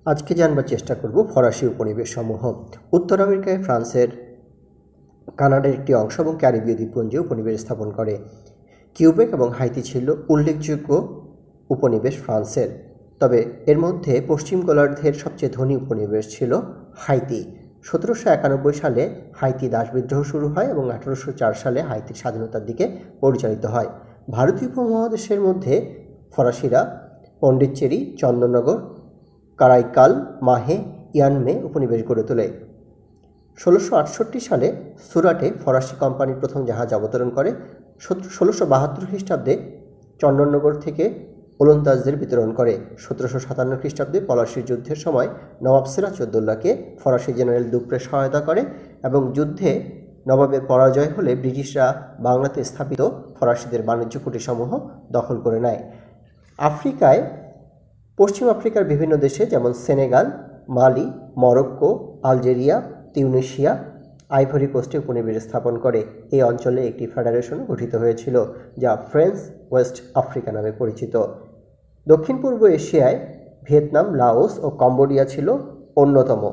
আজকে জানবার চেষ্টা করব ফরাসি উপনিবেশসমূহ। উত্তর আমেরিকায় ফ্রান্সের কানাডার একটি অংশ এবং ক্যারিবীয় দ্বীপপুঞ্জে উপনিবেশ স্থাপন করে। কিউবেক এবং হাইতি ছিল উল্লেখযোগ্য উপনিবেশ ফ্রান্সের, তবে এর মধ্যে পশ্চিম গোলার্ধের সবচেয়ে ধনী উপনিবেশ ছিল হাইতি। 1791 সালে হাইতি দাসবিদ্রোহ শুরু হয় এবং 1804 সালে হাইতির স্বাধীনতার দিকে পরিচালিত হয়। ভারতীয় উপমহাদেশের মধ্যে ফরাসিরা পণ্ডিচেরি, চন্দননগর, কারাইকাল, মাহে, ইয়ানমে উপনিবেশ গড়ে তোলে। 1668 সালে সুরাটে ফরাসি কোম্পানির প্রথম জাহাজ অবতরণ করে। 1672 খ্রিস্টাব্দে চন্দননগর থেকে ওলন্দাজদের বিতরণ করে। 1757 খ্রিস্টাব্দে পলাশির যুদ্ধের সময় নবাব সিরাজউদ্দৌলাকে ফরাসি জেনারেল দুপ্রে সহায়তা করে এবং যুদ্ধে নবাবের পরাজয় হলে ব্রিটিশরা বাংলাতে স্থাপিত ফরাসিদের বাণিজ্য কুটিসমূহ দখল করে নেয়। আফ্রিকায় পশ্চিম আফ্রিকার বিভিন্ন দেশে যেমন সেনেগাল, মালি, মরক্কো, আলজেরিয়া, তিউনিসিয়া, আইভরি কোস্টে উপনিবেশ স্থাপন করে। এই অঞ্চলে একটি ফেডারেশন গঠিত হয়েছিল যা ফ্রেঞ্চ ওয়েস্ট আফ্রিকা নামে পরিচিত। দক্ষিণ পূর্ব এশিয়ায় ভিয়েতনাম, লাওস ও কম্বোডিয়া ছিল অন্যতম।